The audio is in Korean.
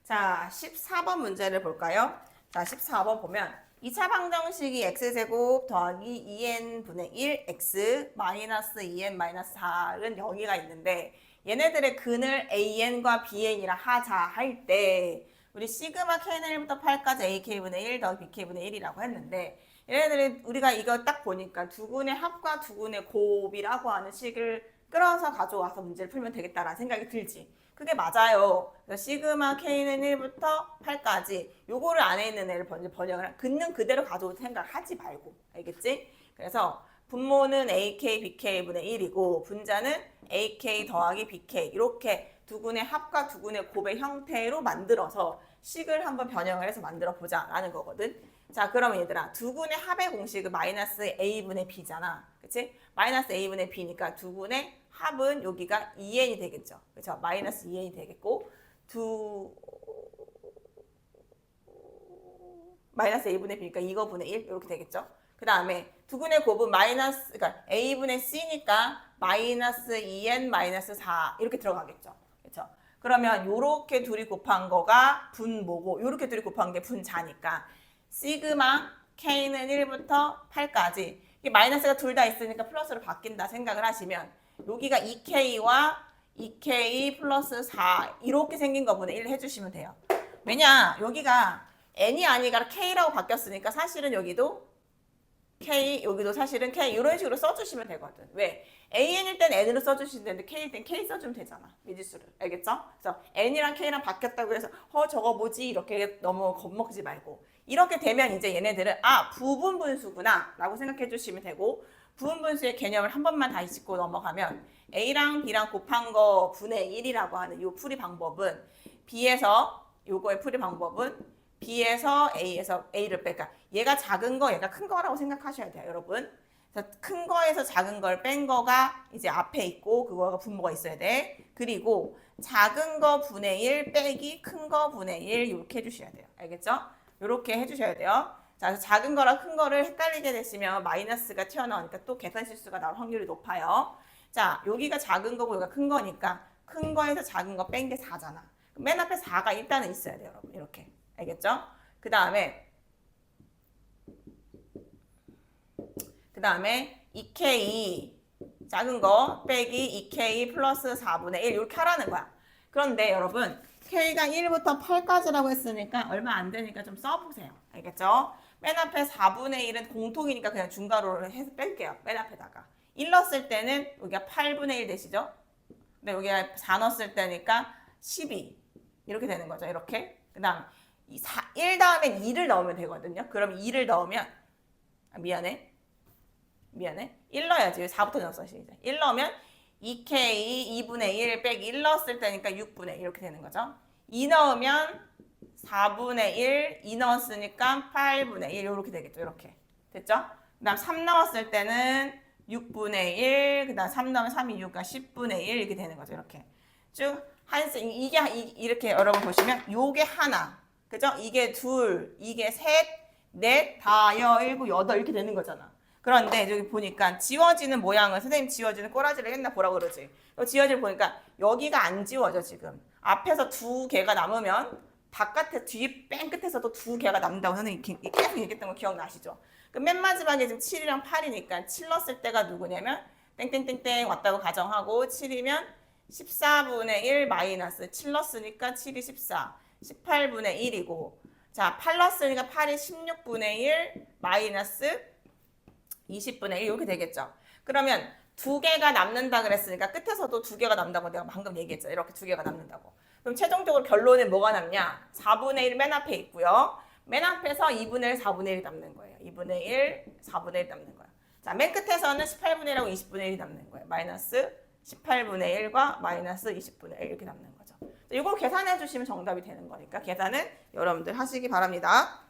자, 14번 문제를 볼까요? 자, 14번 보면 2차 방정식이 x제곱 더하기 2n분의 1 x 마이너스 2n 마이너스 4은 여기가 있는데 얘네들의 근을 an과 bn이라 하자 할 때 우리 시그마 k는 1부터 8까지 ak분의 1 더하기 bk분의 1이라고 했는데 얘네들이 우리가 이거 딱 보니까 두 근의 합과 두 근의 곱이라고 하는 식을 끌어서 가져와서 문제를 풀면 되겠다라는 생각이 들지. 그게 맞아요. 그래서 시그마 k는 1부터 8까지 요거를 안에 있는 애를 번역을 긋는 그대로 가져올 생각하지 말고 알겠지? 그래서 분모는 ak, bk분의 1이고 분자는 ak 더하기 bk 이렇게 두 근의 합과 두 근의 곱의 형태로 만들어서 식을 한번 변형을 해서 만들어 보자 라는 거거든. 자, 그러면 얘들아 두 근의 합의 공식은 마이너스 a분의 b잖아. 그치? 마이너스 a분의 b니까 두 근의 합은 여기가 2n이 되겠죠. 그렇죠? 마이너스 2n이 되겠고 마이너스 a분의 b니까 이거분의 1 이렇게 되겠죠. 그 다음에 두 근의 곱은 마이너스 그러니까 a분의 c니까 마이너스 2n 마이너스 4 이렇게 들어가겠죠. 그렇죠? 그러면 요렇게 둘이 곱한 거가 분모고 요렇게 둘이 곱한 게 분자니까 시그마 k는 1부터 8까지 이게 마이너스가 둘 다 있으니까 플러스로 바뀐다 생각을 하시면 여기가 2k와 2k 플러스 4 이렇게 생긴 거분의 1 해주시면 돼요. 왜냐 여기가 n이 아니라 k라고 바뀌었으니까 사실은 여기도 k 여기도 사실은 k 이런 식으로 써주시면 되거든. 왜? an일 땐 n으로 써주시면 되는데 k일 땐 k 써주면 되잖아. 미지수를. 알겠죠? 그래서 n이랑 k랑 바뀌었다고 해서 저거 뭐지? 이렇게 너무 겁먹지 말고 이렇게 되면 이제 얘네들은 부분분수구나 라고 생각해 주시면 되고 부분분수의 개념을 한 번만 다시 짚고 넘어가면 A랑 B랑 곱한 거 분의 1이라고 하는 이 풀이 방법은 B에서 요거의 풀이 방법은 B에서 A에서 A를 그러니까 얘가 작은 거 얘가 큰 거라고 생각하셔야 돼요 여러분. 그래서 큰 거에서 작은 걸 뺀 거가 이제 앞에 있고 그거가 분모가 있어야 돼. 그리고 작은 거 분의 1 빼기 큰 거 분의 1 이렇게 해주셔야 돼요. 알겠죠? 이렇게 해주셔야 돼요. 자, 그래서 작은 거랑 큰 거를 헷갈리게 되시면 마이너스가 튀어나오니까 또 계산 실수가 나올 확률이 높아요. 자, 여기가 작은 거고 여기가 큰 거니까 큰 거에서 작은 거 뺀 게 4잖아. 맨 앞에 4가 일단은 있어야 돼요, 여러분. 이렇게. 알겠죠? 그 다음에 2k 작은 거 빼기 2k 플러스 4분의 1 이렇게 하라는 거야. 그런데 여러분 k가 1부터 8까지라고 했으니까 얼마 안 되니까 좀 써보세요. 알겠죠? 맨 앞에 4분의 1은 공통이니까 그냥 중괄호를 해서 뺄게요. 맨 앞에다가 1 넣었을 때는 여기가 8분의 1 되시죠? 근데 여기가 4 넣었을 때니까 12 이렇게 되는 거죠. 이렇게. 그 다음 1 다음엔 2를 넣으면 되거든요. 그럼 2를 넣으면 미안해 1 넣어야지. 4부터 넣었어. 시작. 1 넣으면 2k 2분의 1 빼기 1 넣었을 때니까 6분의 1 이렇게 되는 거죠. 2 넣으면 4분의 1, 2 넣었으니까 8분의 1 이렇게 되겠죠. 이렇게. 됐죠? 그 다음 3 넣었을 때는 6분의 1, 그 다음 3 넣으면 3이 6, 그러니까 10분의 1 이렇게 되는 거죠. 이렇게. 쭉 이게 이렇게 여러분 보시면 요게 하나, 그죠? 이게 둘, 이게 셋, 넷, 다여, 일곱, 여덟 이렇게 되는 거잖아. 그런데 여기 보니까 지워지는 모양을 선생님 지워지는 꼬라지를 했나 보라 그러지. 지워지를 보니까 여기가 안 지워져 지금. 앞에서 두 개가 남으면 바깥에 뒤 뺀 끝에서도 두 개가 남는다고 선생님 계속 얘기했던 거 기억나시죠? 맨 마지막에 지금 7이랑 8이니까 7 넣었을 때가 누구냐면 땡땡땡땡 왔다고 가정하고 7이면 14분의 1 마이너스 7 넣었으니까 7이 14, 18분의 1이고 자 8 넣었으니까 8이 16분의 1 마이너스 20분의 1 이렇게 되겠죠. 그러면 두 개가 남는다 그랬으니까 끝에서도 두 개가 남는다고 내가 방금 얘기했죠. 이렇게 두 개가 남는다고. 그럼 최종적으로 결론은 뭐가 남냐? 4분의 1 맨 앞에 있고요. 맨 앞에서 2분의 1, 4분의 1이 남는 거예요. 2분의 1, 4분의 1 남는 거예요. 자, 맨 끝에서는 18분의 1하고 20분의 1이 남는 거예요. 마이너스 18분의 1과 마이너스 20분의 1 이렇게 남는 거죠. 이걸 계산해 주시면 정답이 되는 거니까 계산은 여러분들 하시기 바랍니다.